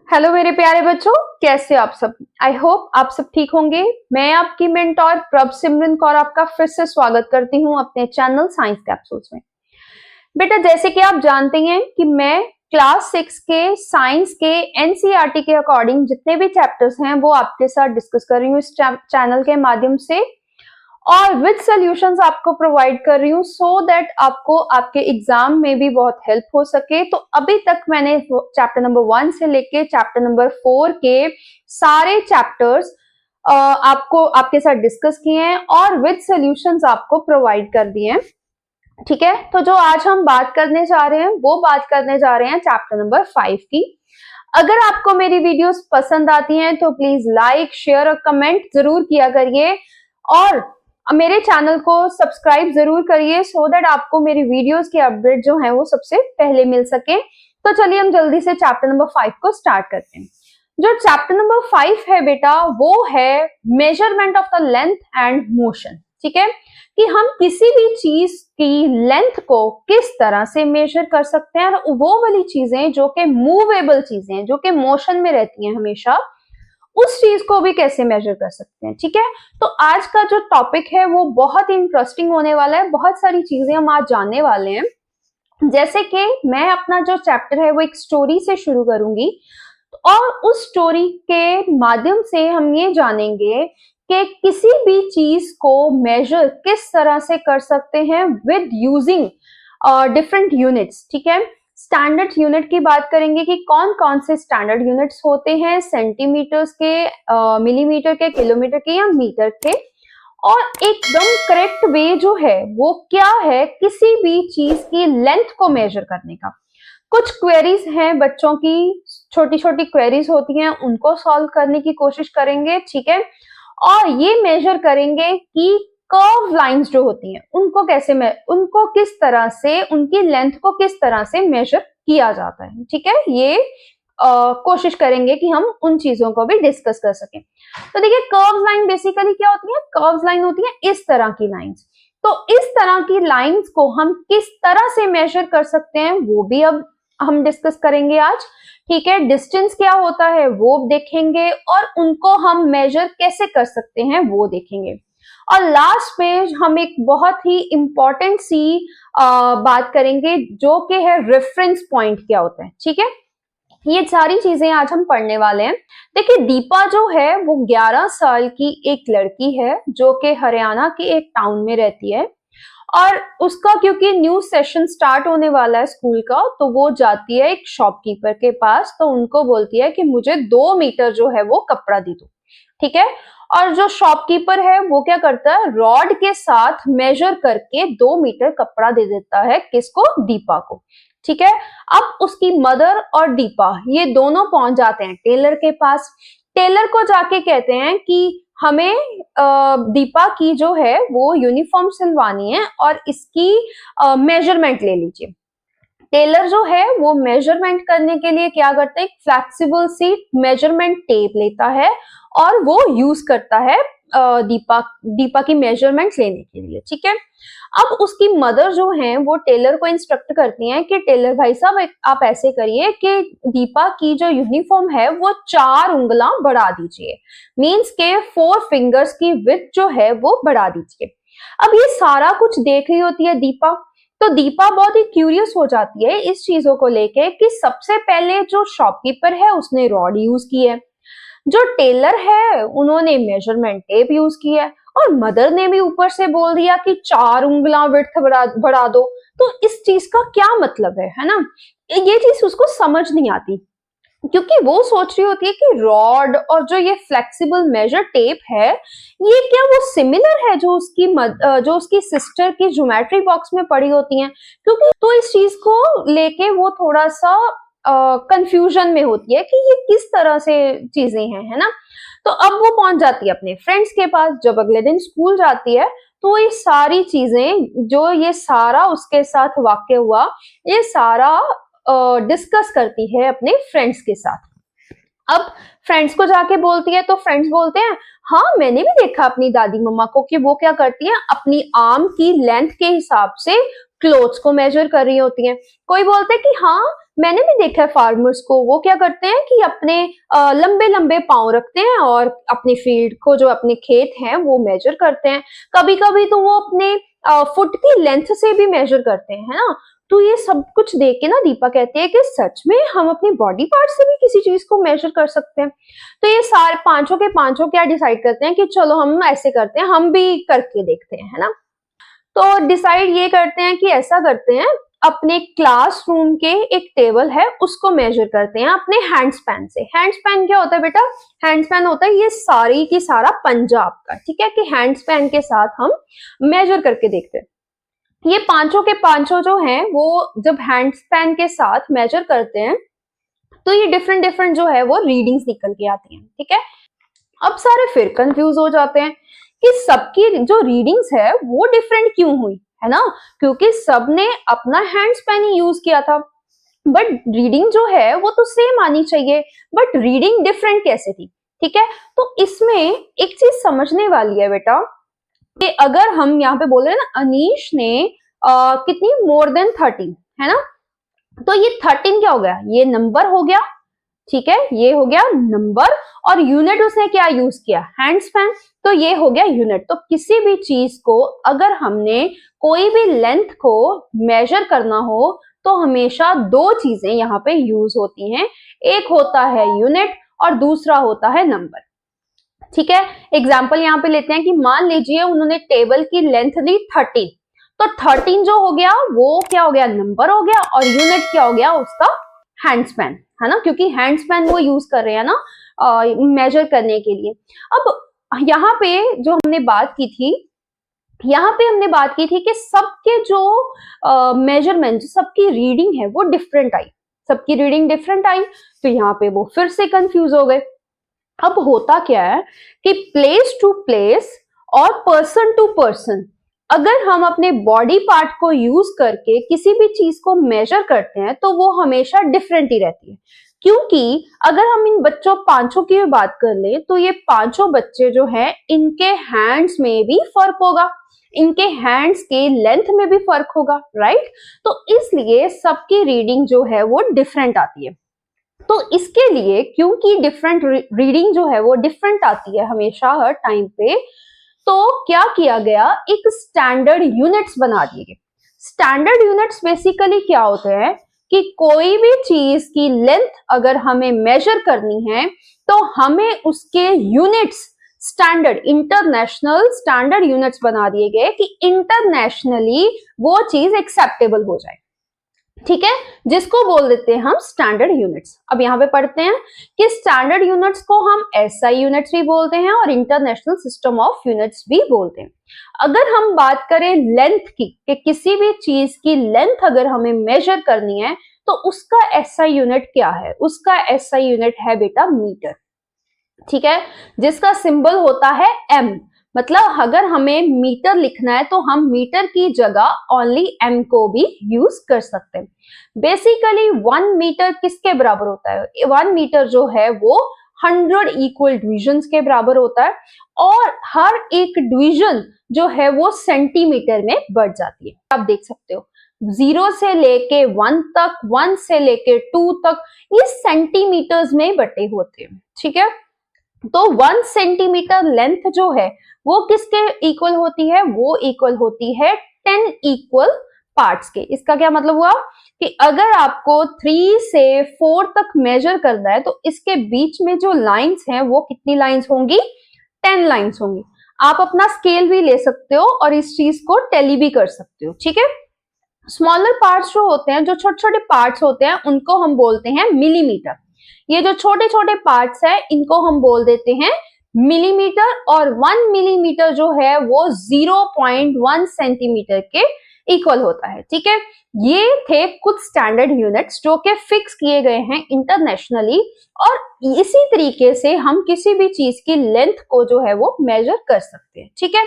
Hello मेरे प्यारे बच्चों, कैसे आप सब। आई होप आप सब ठीक होंगे। मैं आपकी मेंटोर प्रभ सिमरन कौर आपका फिर से स्वागत करती हूँ अपने चैनल साइंस कैप्सूल्स में। बेटा, जैसे कि आप जानते हैं कि मैं क्लास 6 के साइंस के एनसीईआरटी के अकॉर्डिंग जितने भी चैप्टर्स हैं वो आपके साथ डिस्कस कर रही हूँ इस चैनल के माध्यम से, और विद सॉल्यूशंस आपको प्रोवाइड कर रही हूँ सो दैट आपको आपके एग्जाम में भी बहुत हेल्प हो सके। तो अभी तक मैंने चैप्टर नंबर 1 से लेके चैप्टर नंबर 4 के सारे चैप्टर्स आपको आपके साथ डिस्कस किए हैं और विद सॉल्यूशंस आपको प्रोवाइड कर दिए हैं। ठीक है, तो जो आज हम बात करने जा रहे हैं वो बात करने जा रहे हैं चैप्टर नंबर 5 की। अगर आपको मेरी वीडियोस पसंद आती हैं तो प्लीज लाइक, शेयर और कमेंट जरूर किया करिए और मेरे चैनल को सब्सक्राइब जरूर करिए सो दैट आपको मेरी वीडियोस की अपडेट जो है वो सबसे पहले मिल सके। तो चलिए हम जल्दी से चैप्टर नंबर 5 को स्टार्ट करते हैं। जो चैप्टर नंबर 5 है बेटा वो है measurement of the length and motion. ठीक है, कि हम किसी भी चीज की लेंथ को किस तरह से मेजर कर सकते हैं और वो वाली चीजें जो कि मूवेबल चीजें हैं, जो कि मोशन में रहती हैं हमेशा, उस चीज को भी कैसे मेजर कर सकते हैं। ठीक है, तो आज का जो टॉपिक है वो बहुत ही इंटरेस्टिंग होने वाला है। बहुत सारी चीजें हम आज जानने वाले हैं। जैसे कि मैं अपना जो चैप्टर है वो एक स्टोरी से शुरू करूंगी और उस स्टोरी के माध्यम से हम ये जानेंगे कि किसी भी चीज को मेजर किस तरह से कर सकते हैं विद यूजिंग डिफरेंट यूनिट्स। ठीक है, स्टैंडर्ड यूनिट की बात करेंगे कि कौन कौन से स्टैंडर्ड यूनिट्स होते हैं, सेंटीमीटर्स के, मिलीमीटर के, किलोमीटर के या मीटर के, और एकदम करेक्ट वे जो है वो क्या है किसी भी चीज की लेंथ को मेजर करने का। कुछ क्वेरीज हैं बच्चों की, छोटी छोटी क्वेरीज होती हैं, उनको सॉल्व करने की कोशिश करेंगे। ठीक है, और ये मेजर करेंगे कि कर्व लाइंस जो होती हैं उनको कैसे उनको किस तरह से, उनकी लेंथ को किस तरह से मेजर किया जाता है। ठीक है, ये कोशिश करेंगे कि हम उन चीजों को भी डिस्कस कर सकें। तो देखिए, कर्व लाइन बेसिकली क्या होती है। कर्व लाइन होती है इस तरह की लाइंस। तो इस तरह की लाइंस को हम किस तरह से मेजर कर सकते हैं वो भी अब हम डिस्कस करेंगे आज। ठीक है, डिस्टेंस क्या होता है वो देखेंगे और उनको हम मेजर कैसे कर सकते हैं वो देखेंगे। और लास्ट में हम एक बहुत ही इंपॉर्टेंट सी बात करेंगे जो कि है रेफरेंस पॉइंट क्या होता है। ठीक है, ये सारी चीजें आज हम पढ़ने वाले हैं। देखिए, दीपा जो है वो 11 साल की एक लड़की है जो कि हरियाणा के एक टाउन में रहती है, और उसका क्योंकि न्यू सेशन स्टार्ट होने वाला है स्कूल का, तो वो जाती है एक शॉपकीपर के पास। तो उनको बोलती है कि मुझे 2 मीटर जो है वो कपड़ा दे दो। ठीक है, और जो शॉपकीपर है वो क्या करता है, रॉड के साथ मेजर करके 2 मीटर कपड़ा दे देता है किसको, दीपा को। ठीक है, अब उसकी मदर और दीपा ये दोनों पहुंच जाते हैं टेलर के पास। टेलर को जाके कहते हैं कि हमें दीपा की जो है वो यूनिफॉर्म सिलवानी है और इसकी मेजरमेंट ले लीजिए। टेलर जो है वो मेजरमेंट करने के लिए क्या करते हैं, फ्लेक्सिबल सी मेजरमेंट टेप लेता है और वो यूज करता है दीपा की मेजरमेंट लेने के लिए। ठीक है, अब उसकी मदर जो है वो टेलर को इंस्ट्रक्ट करती हैं कि टेलर भाई साहब आप ऐसे करिए कि दीपा की जो यूनिफॉर्म है वो 4 उंगला बढ़ा दीजिए, मींस के 4 फिंगर्स की विड्थ जो है वो बढ़ा दीजिए। अब ये सारा कुछ देख रही होती है दीपा, तो दीपा बहुत ही क्यूरियस हो जाती है इस चीजों को लेके कि सबसे पहले जो शॉपकीपर है उसने रॉड यूज की है, जो टेलर है उन्होंने मेजरमेंट टेप यूज की है, और मदर ने भी ऊपर से बोल दिया कि 4 उंगला विड्थ बढ़ा दो। तो इस चीज का क्या मतलब है ना। ये चीज उसको समझ नहीं आती क्योंकि वो सोच रही होती है कि रॉड और जो ये फ्लेक्सिबल मेजर टेप है ये क्या वो सिमिलर है जो उसकी सिस्टर की ज्योमेट्री बॉक्स में पड़ी होती हैं, क्योंकि तो इस चीज को लेके वो थोड़ा सा कंफ्यूजन में होती है कि ये किस तरह से चीजें हैं, है ना। तो अब वो पहुंच जाती है अपने फ्रेंड्स के पास। जब अगले दिन स्कूल जाती है तो ये सारी चीजें, जो ये सारा उसके साथ वाक्य हुआ, ये सारा डिस्कस करती है अपने फ्रेंड्स के साथ। अब फ्रेंड्स को जाके बोलती है तो फ्रेंड्स बोलते हैं हाँ मैंने भी देखा अपनी दादी मम्मा को कि वो क्या करती है, अपनी आर्म की लेंथ के हिसाब से क्लोथ्स को मेजर कर रही होती हैं। कोई बोलते हैं कि हाँ मैंने भी देखा है फार्मर्स को, वो क्या करते हैं कि अपने लंबे लंबे पांव रखते हैं और अपनी फील्ड को, जो अपने खेत हैं, वो मेजर करते हैं। कभी कभी तो वो अपने फुट की लेंथ से भी मेजर करते हैं, है ना। तो ये सब कुछ देख के ना दीपा कहती है कि सच में हम अपनी बॉडी पार्ट से भी किसी चीज को मेजर कर सकते हैं। तो ये सारे पांचों के पांचों क्या डिसाइड करते हैं कि चलो हम ऐसे करते हैं, हम भी करके देखते हैं, है ना। तो डिसाइड ये करते हैं कि ऐसा करते हैं, अपने क्लासरूम के एक टेबल है उसको मेजर करते हैं अपने हैंड स्पैन से। हैंड स्पैन क्या होता है बेटा? हैंड स्पैन होता है ये सारी की सारा पंजा आपका, ठीक है, कि हैंड स्पैन के साथ हम मेजर करके देखते हैं। ये पांचों के पांचों जो हैं वो जब हैंड स्पैन के साथ मेजर करते हैं तो ये डिफरेंट डिफरेंट जो है वो रीडिंग्स निकल के आती हैं, ठीक है। अब सारे फिर कंफ्यूज हो जाते हैं कि सबकी जो रीडिंग्स है वो डिफरेंट क्यों हुई, है ना, क्योंकि सबने अपना हैंड स्पैन ही यूज किया था, बट रीडिंग जो है वो तो सेम आनी चाहिए, बट रीडिंग डिफरेंट कैसे थी, ठीक है। तो इसमें एक चीज समझने वाली है बेटा कि अगर हम यहाँ पे बोल रहे हैं ना, अनीश ने कितनी मोर देन 13, है ना, तो ये 13 क्या हो गया? ये नंबर हो गया, ठीक है, ये हो गया नंबर, और यूनिट उसने क्या यूज किया? हैंड स्पैन, तो ये हो गया यूनिट। तो किसी भी चीज को अगर हमने कोई भी लेंथ को मेजर करना हो तो हमेशा दो चीजें यहाँ पे यूज होती हैं, एक होता है यूनिट और दूसरा होता है नंबर, ठीक है। एग्जाम्पल यहाँ पे लेते हैं कि मान लीजिए उन्होंने टेबल की लेंथ दी 13, तो 13 जो हो गया वो क्या हो गया? नंबर हो गया, और यूनिट क्या हो गया? उसका हैंड स्पैन, है ना, क्योंकि हैंड स्पैन वो यूज कर रहे हैं ना मेजर करने के लिए। अब यहाँ पे जो हमने बात की थी, यहाँ पे हमने बात की थी कि सबके जो मेजरमेंट, सबकी रीडिंग है वो डिफरेंट आई, सबकी रीडिंग डिफरेंट आई, तो यहाँ पे वो फिर से कंफ्यूज हो गए। अब होता क्या है कि प्लेस टू प्लेस और पर्सन टू पर्सन, अगर हम अपने बॉडी पार्ट को यूज करके किसी भी चीज को मेजर करते हैं तो वो हमेशा डिफरेंट ही रहती है। क्योंकि अगर हम इन बच्चों पांचों की बात कर ले तो ये पांचों बच्चे जो हैं इनके हैंड्स में भी फर्क होगा, इनके हैंड्स के लेंथ में भी फर्क होगा, राइट। तो इसलिए सबकी रीडिंग जो है वो डिफरेंट आती है। तो इसके लिए, क्योंकि डिफरेंट रीडिंग जो है वो डिफरेंट आती है हमेशा हर टाइम पे, तो क्या किया गया? एक स्टैंडर्ड यूनिट्स बना दिए गए। स्टैंडर्ड यूनिट्स बेसिकली क्या होते हैं कि कोई भी चीज की लेंथ अगर हमें मेजर करनी है तो हमें उसके units, standard international standard units बना दिए गए कि इंटरनेशनली वो चीज एक्सेप्टेबल हो जाए, ठीक है, जिसको बोल देते हैं हम स्टैंडर्ड यूनिट्स। अब यहाँ पे पढ़ते हैं कि स्टैंडर्ड यूनिट्स को हम एसआई यूनिट्स भी बोलते हैं और इंटरनेशनल सिस्टम ऑफ यूनिट्स भी बोलते हैं। अगर हम बात करें लेंथ की, कि किसी भी चीज की लेंथ अगर हमें मेजर करनी है तो उसका एसआई यूनिट क्या है? उसका एसआई यूनिट है बेटा मीटर, ठीक है, जिसका सिंबल होता है एम। मतलब अगर हमें मीटर लिखना है तो हम मीटर की जगह ओनली एम को भी यूज कर सकते हैं। बेसिकली 1 मीटर किसके बराबर होता है? 1 मीटर जो है वो 100 इक्वल डिविजन्स के बराबर होता है, और हर एक डिवीजन जो है वो सेंटीमीटर में बढ़ जाती है। आप देख सकते हो 0 से लेके 1 तक, 1 से लेके 2 तक, ये सेंटीमीटर्स में बटे होते हैं, ठीक है। तो 1 सेंटीमीटर लेंथ जो है वो किसके इक्वल होती है? वो इक्वल होती है 10 इक्वल पार्ट्स के। इसका क्या मतलब हुआ कि अगर आपको 3 से 4 तक मेजर करना है तो इसके बीच में जो लाइंस हैं वो कितनी लाइंस होंगी? 10 लाइंस होंगी। आप अपना स्केल भी ले सकते हो और इस चीज को टैली भी कर सकते हो, ठीक है। स्मॉलर पार्ट्स जो होते हैं, जो छोटे छोटे पार्ट्स होते हैं, उनको हम बोलते हैं मिलीमीटर। ये जो छोटे छोटे पार्ट्स है इनको हम बोल देते हैं मिलीमीटर, और 1 मिलीमीटर जो है वो 0.1 सेंटीमीटर के इक्वल होता है, ठीक है। ये थे कुछ स्टैंडर्ड यूनिट्स जो कि फिक्स किए गए हैं इंटरनेशनली, और इसी तरीके से हम किसी भी चीज की लेंथ को जो है वो मेजर कर सकते हैं, ठीक है।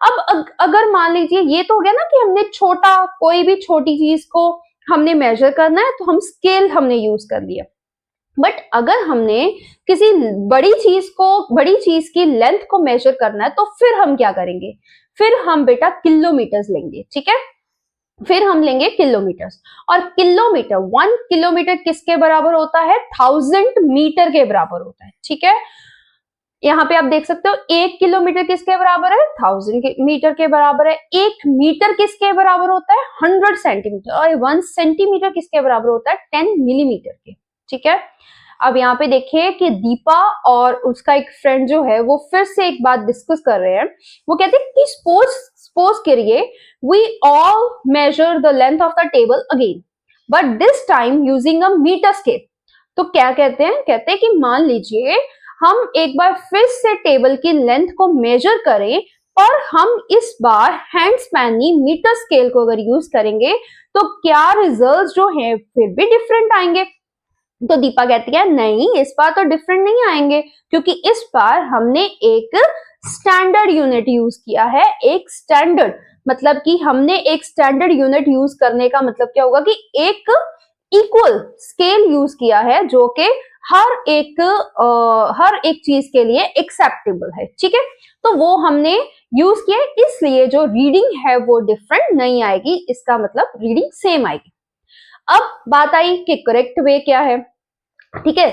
अब अगर मान लीजिए, ये तो हो गया ना कि हमने छोटा, कोई भी छोटी चीज को हमने मेजर करना है तो हम स्केल हमने यूज कर लिया, बट अगर हमने किसी बड़ी चीज की लेंथ को मेजर करना है तो फिर हम क्या करेंगे? फिर हम बेटा किलोमीटर्स लेंगे, ठीक है। फिर हम लेंगे किलोमीटर्स, और किलोमीटर 1 किलोमीटर किसके बराबर होता है? 1000 मीटर के बराबर होता है। ठीक है, यहाँ पे आप देख सकते हो 1 किलोमीटर किसके बराबर है? 1000 मीटर के बराबर है। 1 मीटर किसके बराबर होता है? 100 सेंटीमीटर। और 1 सेंटीमीटर किसके बराबर होता है? 10 मिलीमीटर के। ठीक है, अब यहाँ पे देखिए कि दीपा और उसका एक फ्रेंड जो है वो फिर से एक बात डिस्कस कर रहे हैं। वो कहते हैं कि सपोज करिए we all measure the length of the table again, but this time using a metre scale. तो क्या कहते हैं? कहते हैं कि मान लीजिए हम एक बार फिर से टेबल की लेंथ को मेजर करें, पर हम इस बार हैंड स्पैनी मीटर स्केल को अगर यूज करेंगे तो क्या रिजल्ट्स जो है फिर भी डिफरेंट आएंगे? तो दीपा कहती है नहीं, इस बार तो डिफरेंट नहीं आएंगे, क्योंकि इस बार हमने एक स्टैंडर्ड यूनिट यूज किया है। एक स्टैंडर्ड मतलब कि हमने एक स्टैंडर्ड यूनिट यूज करने का मतलब क्या होगा कि एक इक्वल स्केल यूज किया है जो कि हर एक चीज के लिए एक्सेप्टेबल है। ठीक है, तो वो हमने यूज किया, इसलिए जो रीडिंग है वो डिफरेंट नहीं आएगी, इसका मतलब रीडिंग सेम आएगी। अब बात आई कि करेक्ट वे क्या है। ठीक है,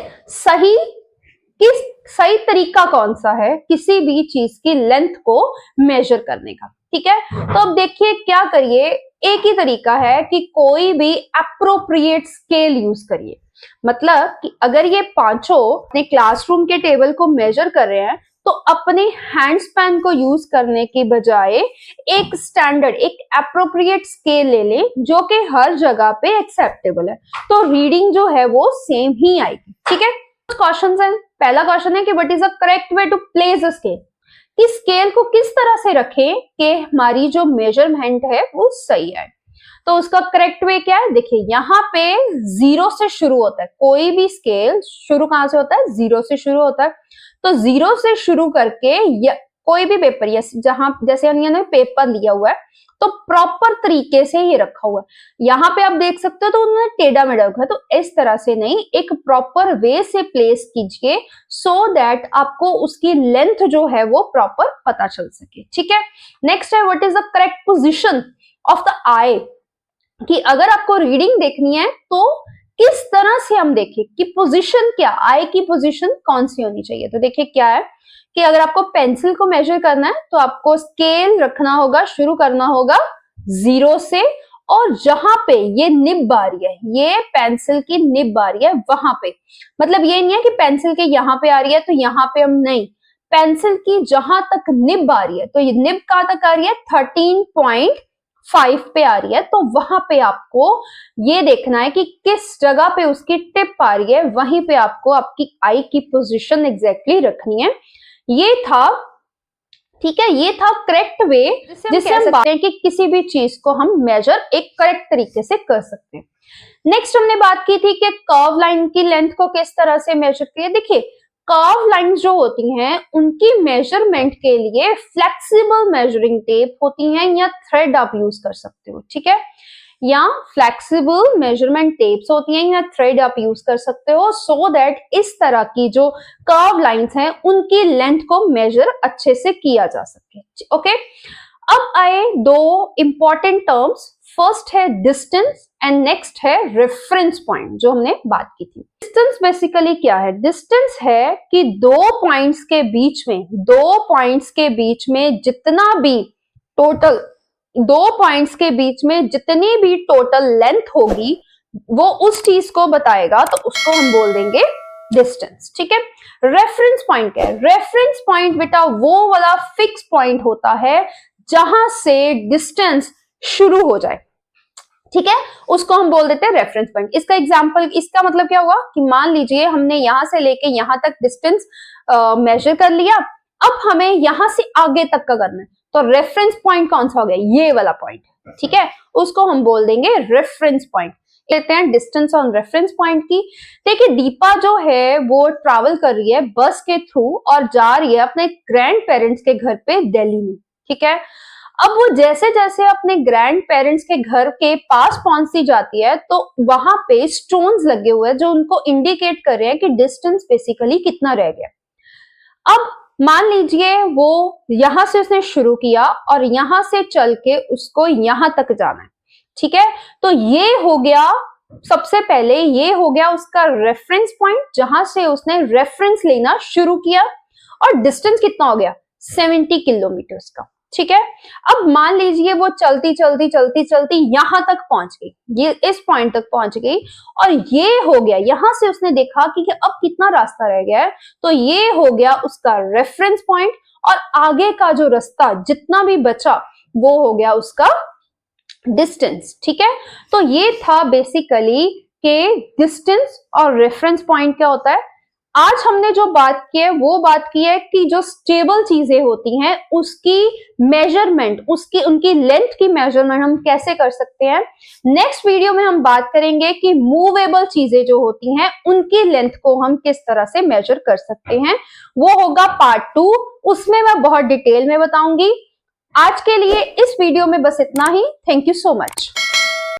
सही तरीका कौन सा है किसी भी चीज की लेंथ को मेजर करने का? ठीक है, तो अब देखिए क्या करिए, एक ही तरीका है कि कोई भी अप्रोप्रिएट स्केल यूज करिए। मतलब कि अगर ये पांचों अपने क्लासरूम के टेबल को मेजर कर रहे हैं तो अपने हैंड स्पैन को यूज करने की बजाय एक स्टैंडर्ड, एक अप्रोप्रिएट स्केल ले लें जो कि हर जगह पे एक्सेप्टेबल है, तो रीडिंग जो है वो सेम ही आएगी। ठीक है, कुछ क्वेश्चंस हैं। पहला क्वेश्चन है कि what is the correct way to place a scale, कि स्केल को किस तरह से रखें कि हमारी जो मेजरमेंट है वो सही है। तो उसका करेक्ट वे क्या है? देखिए यहाँ पे 0 से शुरू होता है, कोई भी स्केल शुरू कहां से होता है? 0 से शुरू होता है। तो 0 से शुरू करके कोई भी पेपर, जहां जैसे हमने पेपर लिया हुआ है तो प्रॉपर तरीके से ये रखा हुआ है। यहाँ पे आप देख सकते हो तो उन्होंने टेढ़ा मेढ़ा रखा है, तो इस तरह से नहीं, एक प्रॉपर वे से प्लेस कीजिए सो दैट आपको उसकी लेंथ जो है वो प्रॉपर पता चल सके। ठीक है, नेक्स्ट है what is the correct position of the eye, कि अगर आपको रीडिंग देखनी है तो किस तरह से हम देखें कि पोजीशन क्या, आई की पोजीशन कौन सी होनी चाहिए। तो देखिए क्या है कि अगर आपको पेंसिल को मेजर करना है तो आपको स्केल रखना होगा, शुरू करना होगा 0 से, और जहां पे ये निब आ रही है, ये पेंसिल की निब आ रही है वहां पे, मतलब ये नहीं है कि पेंसिल के यहाँ पे आ रही है तो यहाँ पे हम नहीं, पेंसिल की जहां तक निब आ रही है, तो ये निब कहां तक आ रही है? 13.5 पे आ रही है, तो वहां पे आपको ये देखना है कि किस जगह पे उसकी टिप आ रही है, वहीं पे आपको आपकी आई की पोजीशन एग्जैक्टली रखनी है। ये था, ठीक है, ये था करेक्ट वे जिससे हम बात करें कि किसी भी चीज को हम मेजर एक करेक्ट तरीके से कर सकते हैं। नेक्स्ट हमने बात की थी कि कर्व लाइन की लेंथ को किस तरह से मेजर किया। देखिए कर्व लाइन जो होती हैं उनकी मेजरमेंट के लिए फ्लेक्सिबल मेजरिंग टेप होती हैं या थ्रेड आप यूज कर सकते हो। ठीक है, या फ्लेक्सिबल मेजरमेंट टेप्स होती हैं या थ्रेड आप यूज कर सकते हो, सो दैट इस तरह की जो कर्व लाइंस हैं उनकी लेंथ को मेजर अच्छे से किया जा सके। ओके, अब आए दो इंपॉर्टेंट टर्म्स, फर्स्ट है डिस्टेंस एंड नेक्स्ट है रेफरेंस पॉइंट, जो हमने बात की थी। डिस्टेंस बेसिकली क्या है? डिस्टेंस है कि दो पॉइंट्स के बीच में जितना भी टोटल, दो पॉइंट्स के बीच में जितनी भी टोटल लेंथ होगी वो उस चीज को बताएगा, तो उसको हम बोल देंगे डिस्टेंस। ठीक है, रेफरेंस पॉइंट क्या है? रेफरेंस पॉइंट बेटा वो वाला फिक्स पॉइंट होता है जहां से डिस्टेंस शुरू हो जाए। ठीक है, उसको हम बोल देते हैं रेफरेंस पॉइंट। इसका एग्जांपल, इसका मतलब क्या हुआ कि मान लीजिए हमने यहां से लेके यहां तक डिस्टेंस मेजर कर लिया, अब हमें यहां से आगे तक का करना है, तो रेफरेंस पॉइंट कौन सा हो गया? ये वाला पॉइंट। ठीक है, उसको हम बोल देंगे रेफरेंस पॉइंट। लेते हैं डिस्टेंस ऑन रेफरेंस पॉइंट की। देखिए दीपा जो है वो ट्रैवल कर रही है बस के थ्रू और जा रही है अपने ग्रैंड पेरेंट्स के घर पे दिल्ली में। ठीक है, अब वो जैसे जैसे अपने ग्रैंड पेरेंट्स के घर के पास पहुंचती जाती है तो वहां पे स्टोन्स लगे हुए हैं जो उनको इंडिकेट कर रहे हैं कि डिस्टेंस बेसिकली कितना रह गया। अब मान लीजिए वो यहां से उसने शुरू किया और यहां से चल के उसको यहां तक जाना है, ठीक है, तो ये हो गया, सबसे पहले ये हो गया उसका रेफरेंस पॉइंट जहां से उसने रेफरेंस लेना शुरू किया, और डिस्टेंस कितना हो गया 70 किलोमीटर्स का। ठीक है, अब मान लीजिए वो चलती चलती चलती चलती यहां तक पहुंच गई, ये इस पॉइंट तक पहुंच गई, और ये हो गया, यहां से उसने देखा कि अब कितना रास्ता रह गया है, तो ये हो गया उसका रेफरेंस पॉइंट, और आगे का जो रास्ता जितना भी बचा वो हो गया उसका डिस्टेंस। ठीक है, तो ये था बेसिकली के डिस्टेंस और रेफरेंस पॉइंट क्या होता है। आज हमने जो बात की है वो बात की है कि जो स्टेबल चीजें होती हैं उसकी मेजरमेंट, उसकी उनकी लेंथ की मेजरमेंट हम कैसे कर सकते हैं। नेक्स्ट वीडियो में हम बात करेंगे कि मूवेबल चीजें जो होती हैं उनकी लेंथ को हम किस तरह से मेजर कर सकते हैं, वो होगा पार्ट 2, उसमें मैं बहुत डिटेल में बताऊंगी। आज के लिए इस वीडियो में बस इतना ही। Thank you so much.